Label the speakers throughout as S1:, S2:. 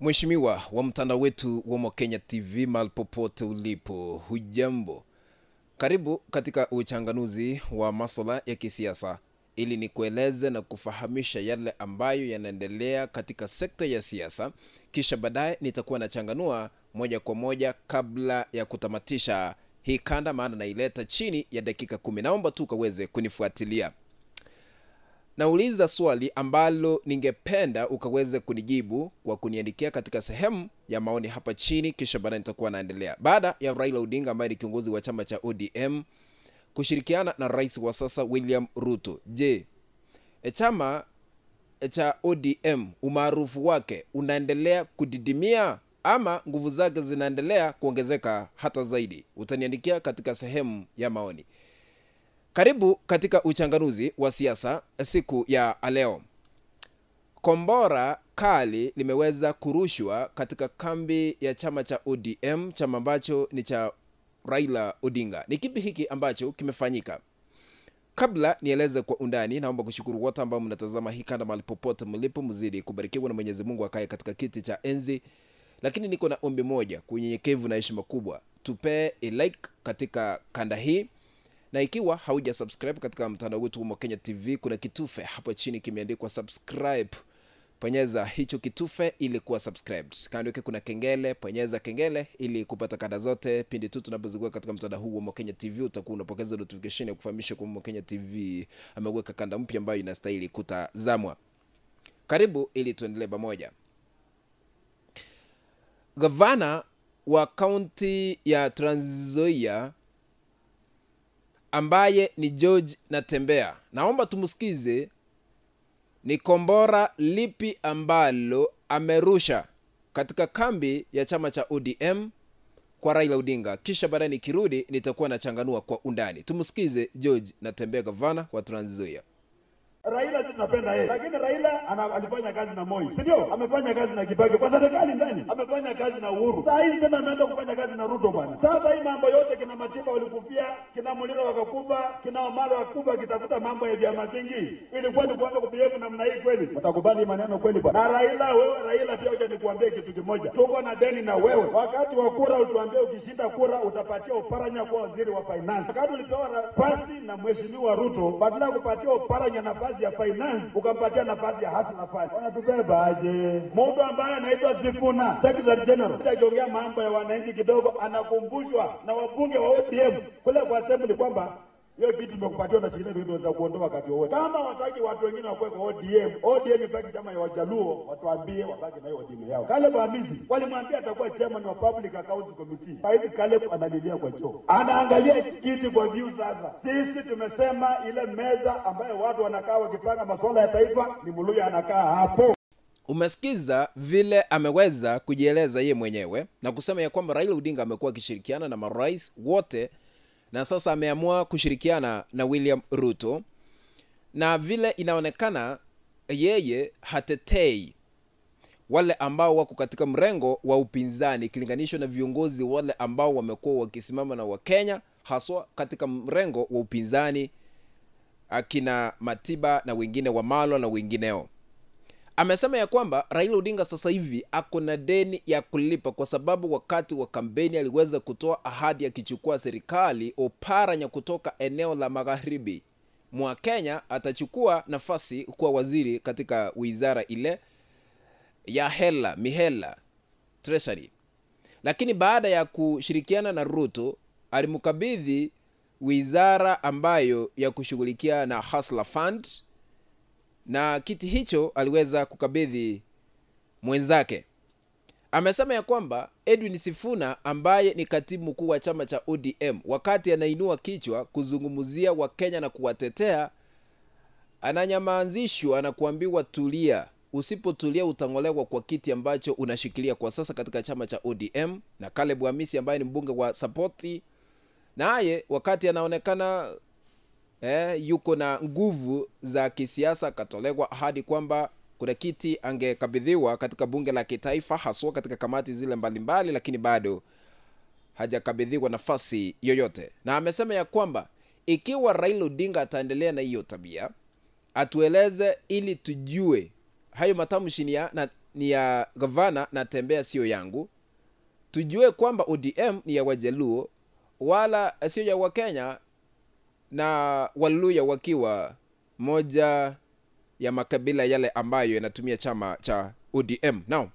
S1: Mheshimiwa wa mtandao wetu wa Mokenya TV mahali popote ulipo, hujambo? Karibu katika uchanganuzi wa masuala ya kisiasa ili nikueleze na kufahamisha yale ambayo yanaendelea katika sekta ya siasa, kisha baadaye nitakuwa nachanganua moja kwa moja kabla ya kutamatisha hii kanda, maana naileta chini ya dakika 10. Naomba tu kaweze kunifuatilia. Nauliza swali ambalo ningependa ukaweze kunijibu kwa kuniandikia katika sehemu ya maoni hapa chini, kisha baadaye nitakuwa naendelea. Baada ya Raila Odinga ambaye ni kiongozi wa chama cha ODM kushirikiana na rais wa sasa William Ruto, je, chama cha ODM umaarufu wake unaendelea kudidimia ama nguvu zake zinaendelea kuongezeka hata zaidi? Utaniandikia katika sehemu ya maoni. Karibu katika uchanganuzi wa siasa siku ya leo. Kombora kali limeweza kurushwa katika kambi ya chama cha ODM, chama ambacho ni cha Raila Odinga. Ni kipi hiki ambacho kimefanyika? Kabla nieleze kwa undani, naomba kushukuru wote ambao mnatazama hii kanda mahali popote mlipo, mzidi kubarikiwa na Mwenyezi Mungu akae katika kiti cha enzi. Lakini niko na ombi moja, kunyenyekevu na heshima kubwa. Tupe like katika kanda hii. Na ikiwa hauja subscribe katika mtandao wetu wa Mokenya TV, kuna kitufe hapo chini kimeandikwa subscribe. Bonyeza hicho kitufe ili kuwa subscribed. Kando yake kuna kengele, bonyeza kengele ili kupata kanda zote pindi tu tunapozikuwa katika mtandao huu wa Mokenya TV. Utakuwa unapokeza notification ya kufahamisha kwa Mokenya TV ameweka kanda mpya ambayo inastahili kutazamwa. Karibu ili tuendelee pamoja. Gavana wa kaunti ya Trans Nzoia ambaye ni George Natembeya, naomba tumusikize ni kombora lipi ambalo amerusha katika kambi ya chama cha ODM kwa Raila Odinga, kisha baadaye nikirudi nitakuwa nachanganua kwa undani. Tumusikize George Natembeya, gavana wa Trans Nzoia.
S2: Raila tunapenda yeye, lakini Raila alifanya kazi na Moi, si ndio? Amefanya kazi na Kibaki kwa serikali ndani, amefanya kazi na Uhuru. Sasa hizi tena ameenda kufanya kazi na Ruto bwana. Sasa hii mambo yote, kina Matiba walikufia, kina Muliro wakakufa, kina Omalo wakakufa, kitafuta mambo ya vyama vingi. Ilikuwa ni kuanza kubehave namna hii kweli? Mtakubali maneno kweli bwana? Na Raila, wewe Raila pia hoja nikuambie kitu kimoja. Tuko na deni na wewe. Wakati wa kura utuambie ukishinda kura utapatia Oparanya kwa waziri wa finance. Wakati ulipewa nafasi na mheshimiwa Ruto, badala ya kupatia Oparanya nafasi ya finance ukampatia nafasi ya hasa nafasi. Wanatubeba aje? Mtu ambaye anaitwa Sifuna, Secretary General, akiongea mambo ya wananchi kidogo anakumbushwa na wabunge wa ODM kule kwa assembly kwamba hiyo kitu nimekupatia na shilingi ndio za kuondoa wakati wote. Kama wataki watu wengine wakwe kwa ODM ibaki chama ya Wajaluo, watuambie wabaki na hiyo ODM yao. Caleb Amisi walimwambia atakuwa chairman wa Public Accounts Committee. Hizi Caleb analilia kwa choo, anaangalia kiti kwa view. Sasa sisi tumesema ile meza ambayo watu wanakaa wakipanga masuala ya taifa ni Muluya anakaa hapo.
S1: Umesikiza vile ameweza kujieleza yeye mwenyewe na kusema ya kwamba Raila Odinga amekuwa akishirikiana na marais wote na sasa ameamua kushirikiana na William Ruto, na vile inaonekana yeye hatetei wale ambao wako katika mrengo wa upinzani kilinganishwa na viongozi wale ambao wamekuwa wakisimama na Wakenya, haswa katika mrengo wa upinzani akina Matiba na wengine Wamalo na wengineo. Amesema ya kwamba Raila Odinga sasa hivi ako na deni ya kulipa kwa sababu wakati wa kampeni aliweza kutoa ahadi ya kichukua serikali Oparanya kutoka eneo la magharibi mwa Kenya atachukua nafasi kuwa waziri katika wizara ile ya mihela treasury. Lakini baada ya kushirikiana na Ruto alimkabidhi wizara ambayo ya kushughulikia na Hustler Fund, na kiti hicho aliweza kukabidhi mwenzake. Amesema ya kwamba Edwin Sifuna ambaye ni katibu mkuu wa chama cha ODM, wakati anainua kichwa kuzungumzia Wakenya na kuwatetea, ananyamazishwa na kuambiwa tulia, usipotulia utangolewa kwa kiti ambacho unashikilia kwa sasa katika chama cha ODM. Na Caleb Amisi ambaye ni mbunge wa Sapoti, naye wakati anaonekana yuko na nguvu za kisiasa, katolewa ahadi kwamba kuna kiti angekabidhiwa katika bunge la kitaifa, haswa katika kamati zile mbalimbali, lakini bado hajakabidhiwa nafasi yoyote. Na amesema ya kwamba ikiwa Raila Odinga ataendelea na hiyo tabia, atueleze ili tujue hayo matamshi ni ya gavana Natembeya, sio yangu. Tujue kwamba ODM ni ya Wajaluo wala sio ya Wakenya, na Waluya wakiwa moja ya makabila yale ambayo yanatumia chama cha ODM. Now,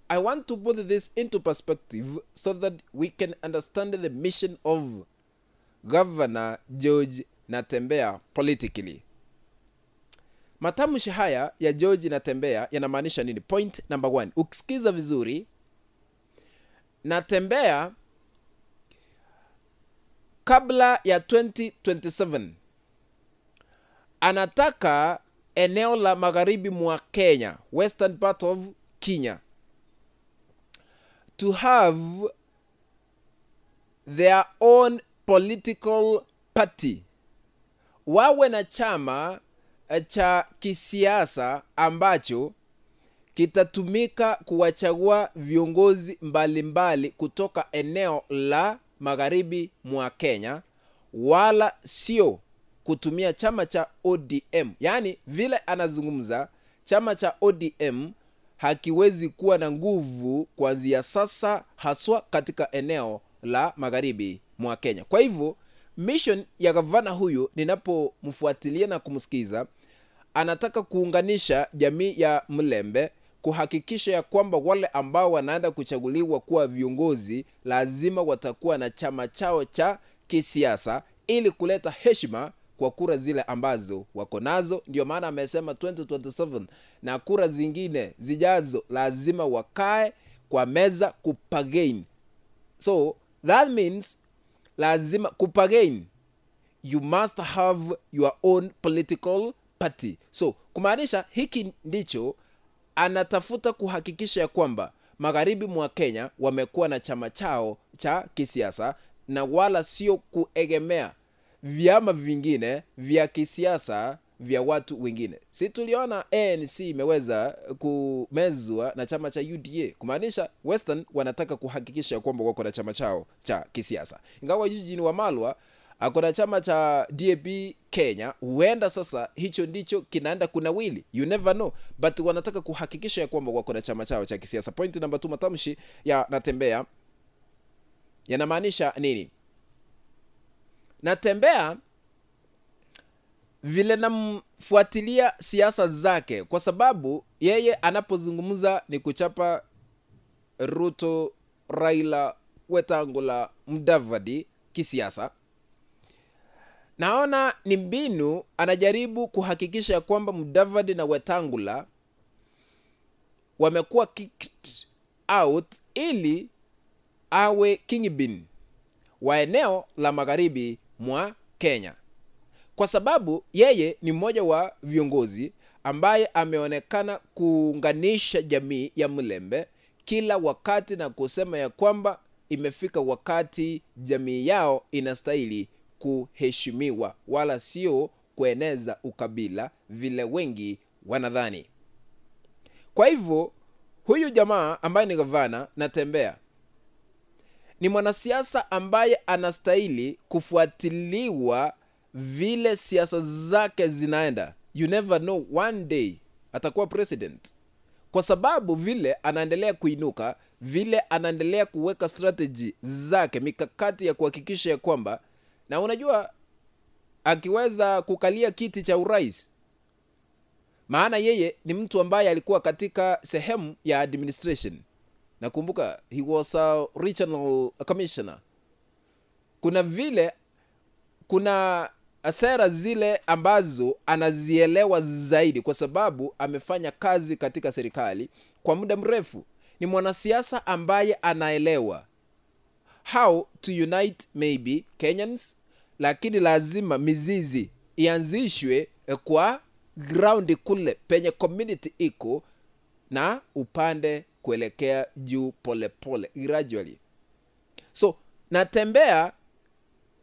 S1: I want to put this into perspective so that we can understand the mission of Governor George Natembeya politically. Matamshi haya ya George Natembeya yanamaanisha nini? Point number 1. Ukisikiza vizuri, Natembeya kabla ya 2027 anataka eneo la magharibi mwa Kenya, western part of Kenya, to have their own political party. Wawe na chama cha kisiasa ambacho kitatumika kuwachagua viongozi mbalimbali kutoka eneo la magharibi mwa Kenya, wala sio kutumia chama cha ODM. Yani vile anazungumza, chama cha ODM hakiwezi kuwa na nguvu kuanzia sasa, haswa katika eneo la magharibi mwa Kenya. Kwa hivyo mission ya gavana huyu, ninapomfuatilia na kumsikiza, anataka kuunganisha jamii ya Mlembe, kuhakikisha ya kwamba wale ambao wanaenda kuchaguliwa kuwa viongozi lazima watakuwa na chama chao cha kisiasa, ili kuleta heshima kwa kura zile ambazo wako nazo. Ndio maana amesema 2027 na kura zingine zijazo lazima wakae kwa meza kupagain. So that means lazima kupagain, you must have your own political party. So kumaanisha hiki ndicho anatafuta kuhakikisha ya kwamba magharibi mwa Kenya wamekuwa na chama chao cha kisiasa, na wala sio kuegemea vyama vingine vya kisiasa vya watu wengine. Si tuliona ANC imeweza kumezwa na chama cha UDA, kumaanisha Western wanataka kuhakikisha kwamba wako na chama chao cha kisiasa. Ingawa Eugene Wamalwa akona chama cha DAP Kenya, huenda sasa hicho ndicho kinaenda kunawili, you never know, but wanataka kuhakikisha ya kwamba wako na chama chao cha kisiasa. Point number 2, matamshi ya Natembeya yanamaanisha nini? Natembeya vile namfuatilia siasa zake, kwa sababu yeye anapozungumza ni kuchapa Ruto, Raila, Wetangula, Mudavadi kisiasa. Naona ni mbinu anajaribu kuhakikisha kwamba Mudavadi na Wetangula wamekuwa kicked out ili awe kingpin wa eneo la magharibi mwa Kenya, kwa sababu yeye ni mmoja wa viongozi ambaye ameonekana kuunganisha jamii ya Mlembe kila wakati na kusema ya kwamba imefika wakati jamii yao inastahili kuheshimiwa, wala sio kueneza ukabila vile wengi wanadhani. Kwa hivyo huyu jamaa ambaye ni gavana Natembeya ni mwanasiasa ambaye anastahili kufuatiliwa vile siasa zake zinaenda. You never know, one day atakuwa president, kwa sababu vile anaendelea kuinuka, vile anaendelea kuweka strategy zake, mikakati ya kuhakikisha ya kwamba, na unajua akiweza kukalia kiti cha urais, maana yeye ni mtu ambaye alikuwa katika sehemu ya administration. Nakumbuka he was a regional commissioner. Kuna sera zile ambazo anazielewa zaidi, kwa sababu amefanya kazi katika serikali kwa muda mrefu. Ni mwanasiasa ambaye anaelewa how to unite maybe Kenyans, lakini lazima mizizi ianzishwe kwa ground kule penye community iko, na upande kuelekea juu pole pole, gradually. So Natembeya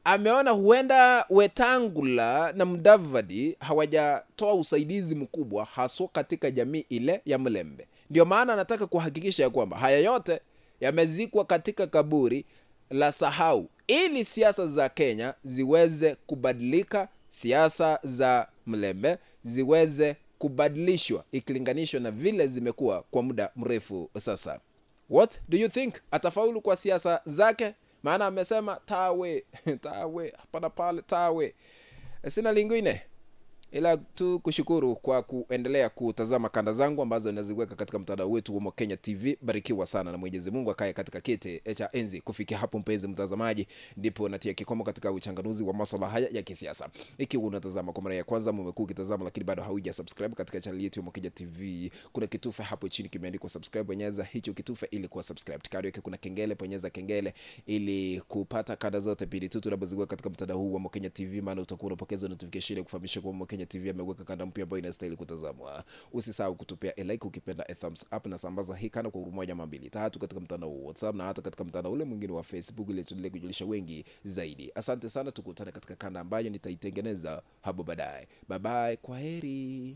S1: ameona huenda Wetangula na Mudavadi hawajatoa usaidizi mkubwa haswa katika jamii ile ya Mlembe. Ndio maana anataka kuhakikisha ya kwamba haya yote yamezikwa katika kaburi la sahau, ili siasa za Kenya ziweze kubadilika, siasa za Mlembe ziweze kubadilishwa ikilinganishwa na vile zimekuwa kwa muda mrefu sasa. What do you think? Atafaulu kwa siasa zake? Maana amesema tawe tawe hapana pale tawe. Sina lingine ila tu kushukuru kwa kuendelea kutazama kanda zangu ambazo naziweka katika mtandao wetu wa Kenya TV. Barikiwa sana na Mwenyezi Mungu akae katika kiti cha enzi. Kufikia hapo mpenzi mtazamaji, ndipo natia kikomo katika uchanganuzi wa masuala haya ya kisiasa. Ikiwa unatazama kwa mara ya kwanza, umekuwa ukitazama lakini bado hauja subscribe katika channel yetu ya Kenya TV, kuna kitufe hapo chini kimeandikwa subscribe, bonyeza hicho kitufe ili kuwa subscribed. Kando yake kuna kengele, bonyeza kengele ili kupata kada zote pili tu tunapoziweka katika mtandao huu wa Kenya TV, maana utakuwa unapokeza notification kufahamisha kwa Kenya TV ameweka kanda mpya ambayo inastahili kutazamwa. Usisahau kutupia like ukipenda thumbs up, na sambaza hii kana kwa moja mambili tatu katika mtandao wa WhatsApp na hata katika mtandao ule mwingine wa Facebook ili tuendelee kujulisha wengi zaidi. Asante sana, tukutane katika kanda ambayo nitaitengeneza hapo baadaye. Bye bye, kwaheri.